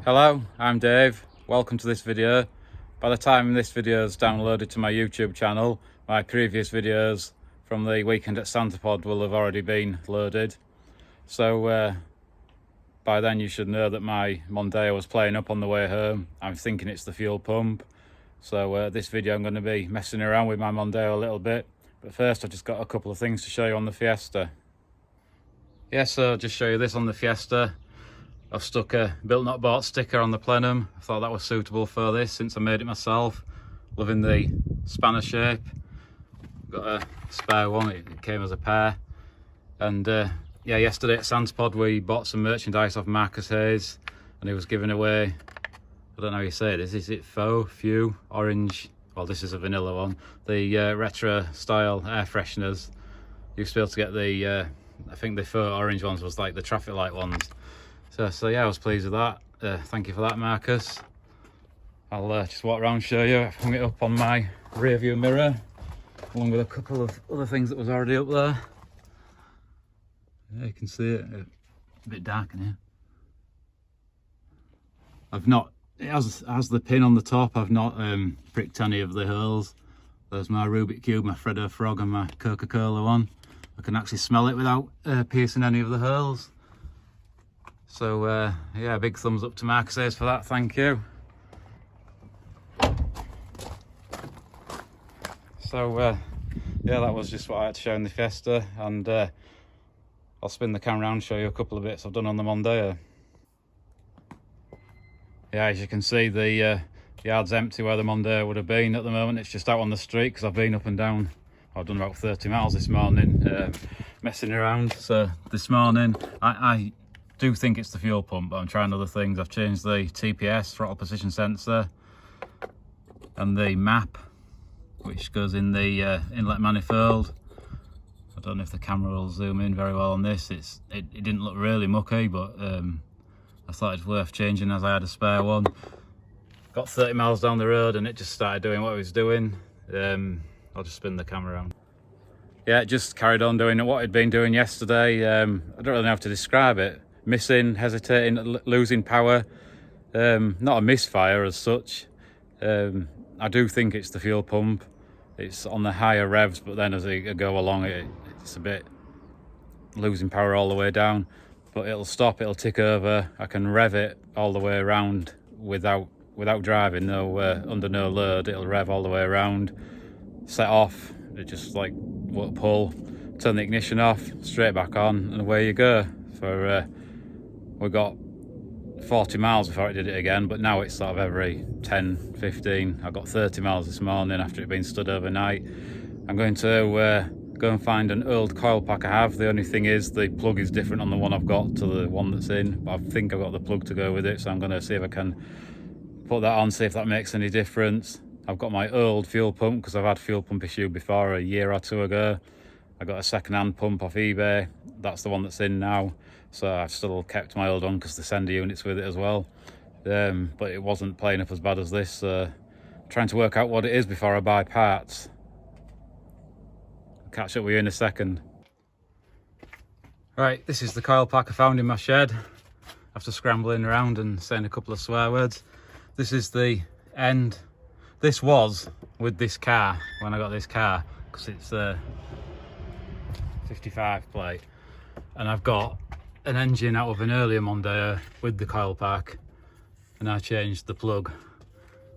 Hello, I'm Dave. Welcome to this video. By the time this video is downloaded to my YouTube channel, my previous videos from the weekend at Santapod will have already been loaded. So by then you should know that my Mondeo was playing up on the way home. I'm thinking it's the fuel pump. So this video I'm going to be messing around with my Mondeo a little bit. But first I've just got a couple of things to show you on the Fiesta. So I'll just show you this on the Fiesta. I've stuck a built not bought sticker on the plenum. I thought that was suitable for this since I made it myself. Loving the spanner shape. Got a spare one, it came as a pair. And yesterday at Santapod we bought some merchandise off Marcus Hayes and he was giving away, I don't know how you say this, is it few orange, well this is a vanilla one, the retro style air fresheners. You used to be able to get the, I think the faux orange ones was like the traffic light ones. So yeah, I was pleased with that. Thank you for that, Marcus. I'll just walk around and show you. I've hung it up on my rear view mirror, along with a couple of other things that was already up there. Yeah, you can see it. A bit dark in here. I've not, it has the pin on the top. I've not pricked any of the holes. There's my Rubik Cube, my Freddo Frog and my Coca-Cola one. I can actually smell it without piercing any of the holes. So yeah, big thumbs up to Marcus Hayes for that, thank you. So yeah, that was just what I had to show in the Fiesta, and I'll spin the camera around and show you a couple of bits I've done on the Mondeo. Yeah, as you can see, the yard's empty where the Mondeo would have been at the moment. It's just out on the street because I've been up and down. I've done about 30 miles this morning messing around. So this morning I do think it's the fuel pump, but I'm trying other things. I've changed the TPS, throttle position sensor, and the map, which goes in the inlet manifold. I don't know if the camera will zoom in very well on this. It didn't look really mucky, but I thought it's worth changing as I had a spare one. Got 30 miles down the road and it just started doing what it was doing. I'll just spin the camera around. Yeah, it just carried on doing what it'd been doing yesterday. I don't really know how to describe it. Missing, hesitating, losing power. Not a misfire as such. I do think it's the fuel pump. It's on the higher revs, but then as I go along it's a bit losing power all the way down. But it'll stop, it'll tick over. I can rev it all the way around without driving, under no load. It'll rev all the way around, set off, it just like won't pull, turn the ignition off, straight back on, and away you go. We got 40 miles before it did it again, but now it's sort of every 10, 15. I got 30 miles this morning after it being stood overnight. I'm going to go and find an old coil pack I have. The only thing is the plug is different on the one I've got to the one that's in, but I think I've got the plug to go with it, so I'm going to see if I can put that on, see if that makes any difference. I've got my old fuel pump because I've had fuel pump issue before a year or two ago. I got a second-hand pump off eBay. That's the one that's in now. So I've still kept my old one because the sender unit's with it as well. But it wasn't playing up as bad as this. Trying to work out what it is before I buy parts. I'll catch up with you in a second. Right, this is the coil pack I found in my shed after scrambling around and saying a couple of swear words. This is the end. This was with this car when I got this car because it's a 55 plate, and I've got an engine out of an earlier Mondeo with the coil pack, and I changed the plug.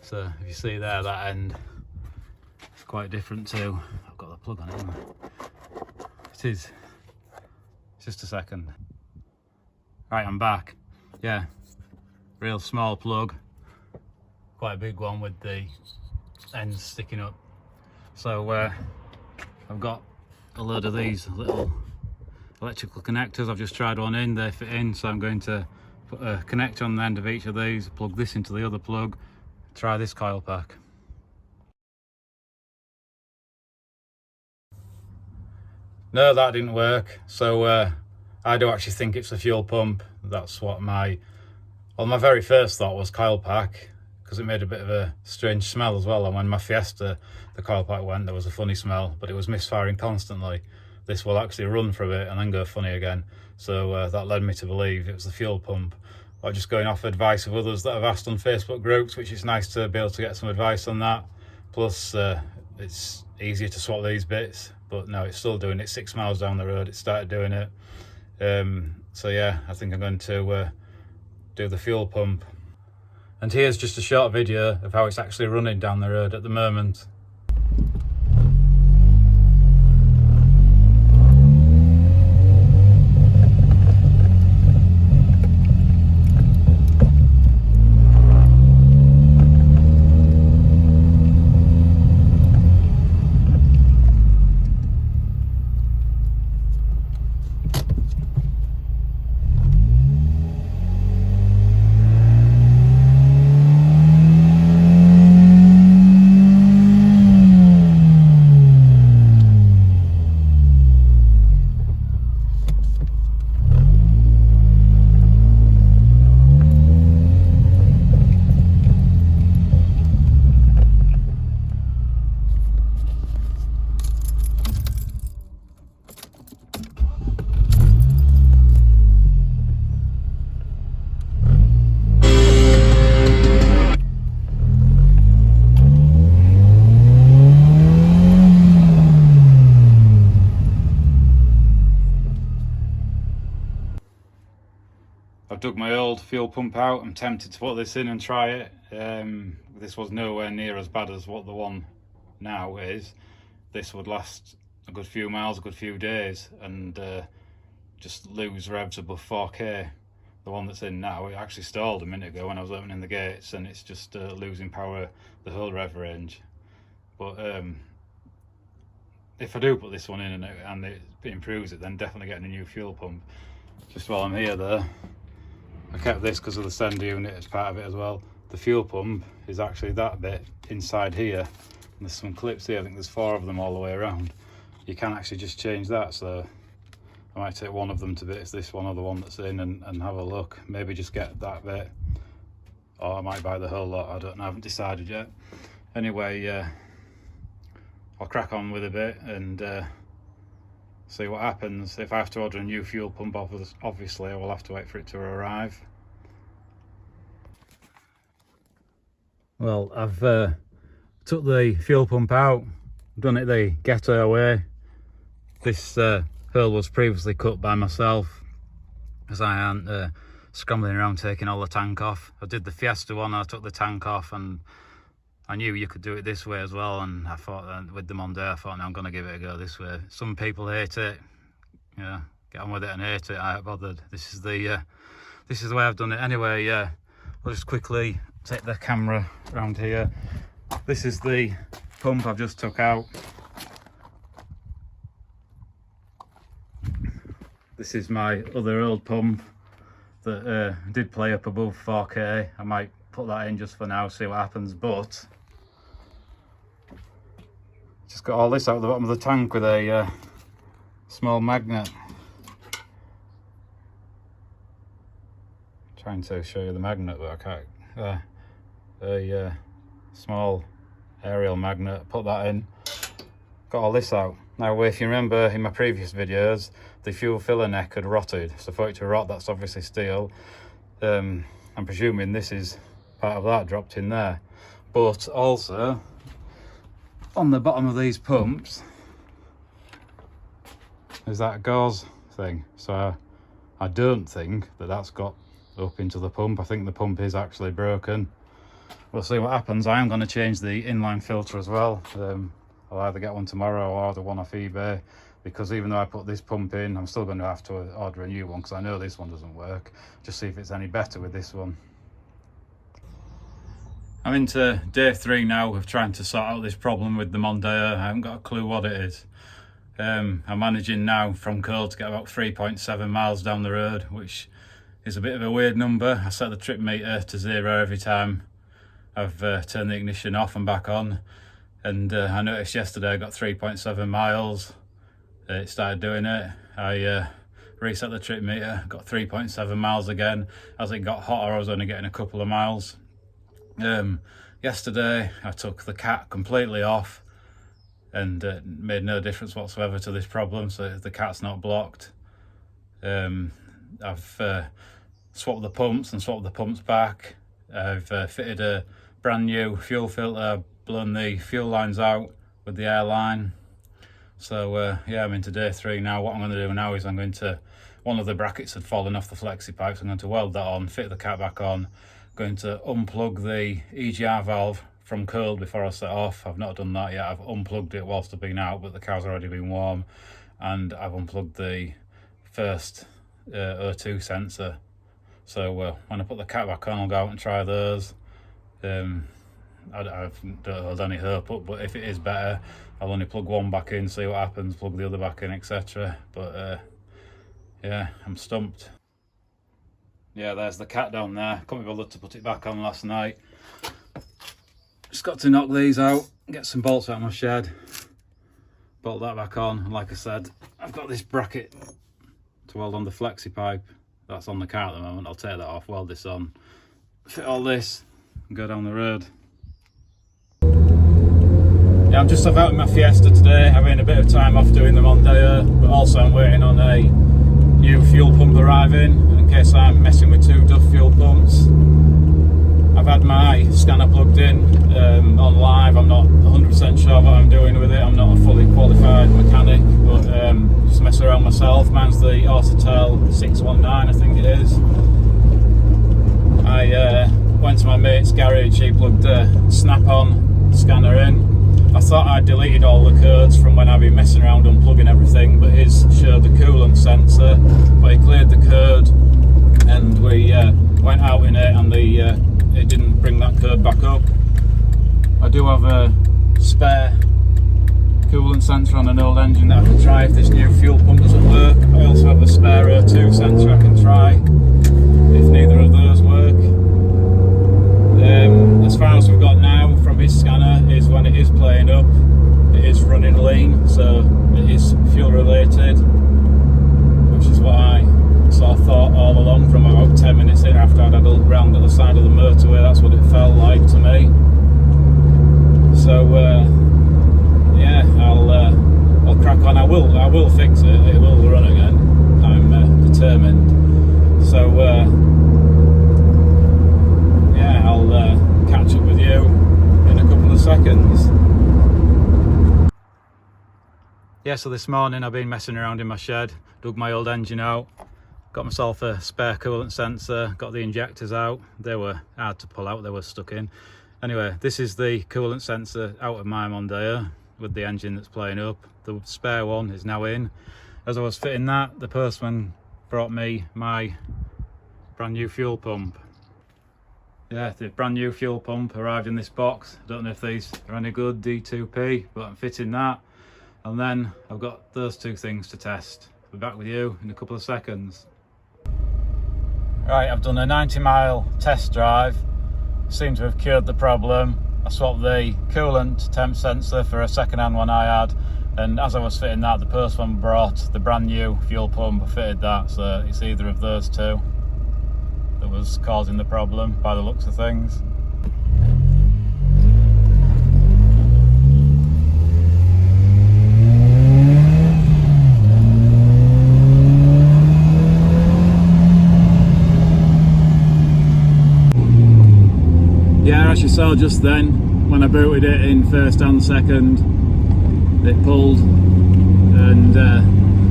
So if you see there, that end is quite different too. I've got the plug on it, haven't I? It is. Just a second. Right, I'm back. Yeah, real small plug, quite a big one with the ends sticking up. So I've got a load of these little electrical connectors. I've just tried one in, they fit in, so I'm going to put a connector on the end of each of these, plug this into the other plug, try this coil pack. No, that didn't work. So I do actually think it's the fuel pump. That's what my very first thought was coil pack, because it made a bit of a strange smell as well. And when my Fiesta, the coil pack went, there was a funny smell, but it was misfiring constantly. This will actually run for a bit and then go funny again. So that led me to believe it was the fuel pump. or just going off advice of others that I've asked on Facebook groups, which is nice to be able to get some advice on that. Plus it's easier to swap these bits, but no, it's still doing it. 6 miles down the road it started doing it. So yeah, I think I'm going to do the fuel pump. And here's just a short video of how it's actually running down the road at the moment. I've dug my old fuel pump out. I'm tempted to put this in and try it. This was nowhere near as bad as what the one now is. This would last a good few miles, a good few days, and just lose revs above 4k. The one that's in now, it actually stalled a minute ago when I was opening the gates, and it's just losing power the whole rev range. But if I do put this one in and it improves it, then definitely getting a new fuel pump. Just while I'm here though, I kept this because of the sender unit as part of it as well. The fuel pump is actually that bit inside here, and there's some clips here. I think there's 4 of them all the way around. You can actually just change that, so I might take one of them to bits, this one or the one that's in, and have a look. Maybe just get that bit, or I might buy the whole lot. I don't know, I haven't decided yet. Anyway, I'll crack on with a bit and see what happens. If I have to order a new fuel pump, obviously I will have to wait for it to arrive. Well, I've took the fuel pump out, done it the ghetto way. This hole was previously cut by myself, as I aren't scrambling around taking all the tank off. I did the Fiesta one, I took the tank off, and I knew you could do it this way as well, and I thought with the Mondeo, I thought, no, I'm going to give it a go this way. Some people hate it, yeah, get on with it and hate it. I ain't bothered. This is the way I've done it. Anyway, yeah, I'll just quickly take the camera around here. This is the pump I've just took out. This is my other old pump that did play up above 4k. I might put that in just for now, see what happens, but just got all this out of the bottom of the tank with a small magnet. Trying to show you the magnet, but I can't. A small aerial magnet, put that in, got all this out. Now, if you remember in my previous videos, the fuel filler neck had rotted, so for it to rot, that's obviously steel. I'm presuming this is part of that dropped in there, but also on the bottom of these pumps is that gauze thing, so I don't think that that's got up into the pump. I think the pump is actually broken. We'll see what happens. I am going to change the inline filter as well. I'll either get one tomorrow or order one off eBay, because even though I put this pump in, I'm still going to have to order a new one, because I know this one doesn't work. Just see if it's any better with this one. I'm into day 3 now of trying to sort out this problem with the Mondeo. I haven't got a clue what it is. I'm managing now from Cole to get about 3.7 miles down the road, which is a bit of a weird number. I set the trip meter to 0 every time I've turned the ignition off and back on, and I noticed yesterday I got 3.7 miles. It started doing it. I reset the trip meter, got 3.7 miles again. As it got hotter, I was only getting a couple of miles. Yesterday I took the cat completely off, and made no difference whatsoever to this problem, so the cat's not blocked. I've swapped the pumps and swapped the pumps back. I've fitted a brand new fuel filter, blown the fuel lines out with the airline. So yeah, I'm into day 3 now. What I'm going to do now is I'm going to, one of the brackets had fallen off the flexi pipes, I'm going to weld that on, fit the cat back on, going to unplug the EGR valve from cold before I set off. I've not done that yet. I've unplugged it whilst I've been out, but the car's already been warm, and I've unplugged the first O2 sensor. So when I put the cat back on, I'll go out and try those. I don't hold any hope up, but if it is better, I'll only plug one back in, see what happens, plug the other back in, etc. But yeah, I'm stumped. Yeah, there's the cat down there. Couldn't be bothered to put it back on last night. Just got to knock these out, get some bolts out of my shed, bolt that back on. And like I said, I've got this bracket to weld on the flexi pipe that's on the car at the moment. I'll take that off, weld this on, fit all this, and go down the road. Yeah, I'm just off out in my Fiesta today, having a bit of time off doing the mondeo, but also I'm waiting on a new fuel pump arriving in case I'm messing with 2 Duff fuel pumps. I've had my scanner plugged in on live. I'm not 100% sure what I'm doing with it. I'm not a fully qualified mechanic, but just messing around myself. Mine's the Autotel 619, I think it is. I went to my mate's garage. He plugged a snap-on scanner in. I thought I'd deleted all the codes from when I've been messing around unplugging everything, but his showed the coolant sensor. But he cleared the code, and we went out in it, and it didn't bring that code back up. I do have a spare coolant sensor on an old engine that I can try if this new fuel pump doesn't work. I also have a spare O2 sensor I can try if neither of those work. As far as we've got now from his scanner is when it is playing up, it is running lean, so it is fuel related, which is what I sort of thought all along from about 10 minutes in after I'd had a look round at the side of the motorway. That's what it felt like to me. So yeah, I'll crack on. I will fix it. It will run again. I'm determined. So yeah, I'll catch up with you in a couple of seconds. Yeah, so this morning I've been messing around in my shed, dug my old engine out, got myself a spare coolant sensor, got the injectors out. They were hard to pull out, they were stuck in. Anyway, this is the coolant sensor out of my Mondeo with the engine that's playing up. The spare one is now in. As I was fitting that, the postman brought me my brand new fuel pump. Yeah, the brand new fuel pump arrived in this box. I don't know if these are any good, D2P, but I'm fitting that. And then I've got those 2 things to test. I'll be back with you in a couple of seconds. Right, I've done a 90-mile test drive. Seem to have cured the problem. I swapped the coolant temp sensor for a second-hand one I had, and as I was fitting that, the postman brought the brand new fuel pump. I fitted that, so it's either of those 2 that was causing the problem by the looks of things. Yeah, as you saw just then, when I booted it in first and second, it pulled, and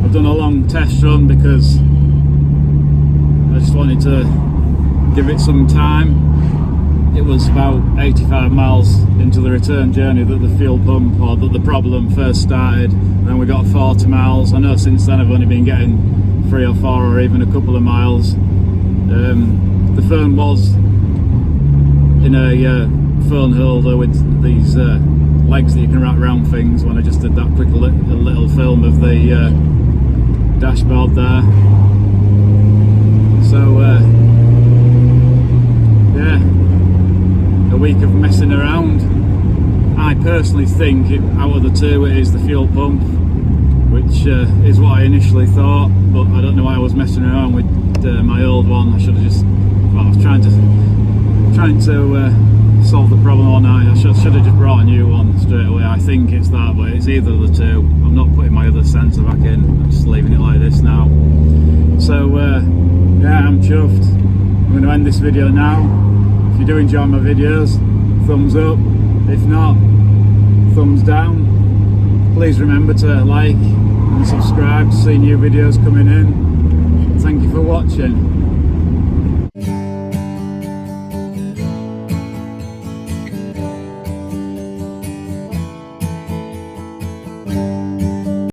I've done a long test run because I just wanted to give it some time. It was about 85 miles into the return journey that the fuel pump, or that the problem first started, and then we got 40 miles. I know since then I've only been getting 3 or 4 or even a couple of miles. The phone was in a phone holder with these legs that you can wrap around things. When I just did that quick little film of the dashboard there. So yeah, a week of messing around. I personally think out of the 2 it is the fuel pump, which is what I initially thought, but I don't know why I was messing around with my old one. I should have just, well, I was trying to solved the problem all night. I should have just brought a new one straight away. I think it's that, but it's either of the two. I'm not putting my other sensor back in. I'm just leaving it like this now. So yeah, I'm chuffed. I'm going to end this video now. If you do enjoy my videos, thumbs up. If not, thumbs down. Please remember to like and subscribe to see new videos coming in. Thank you for watching.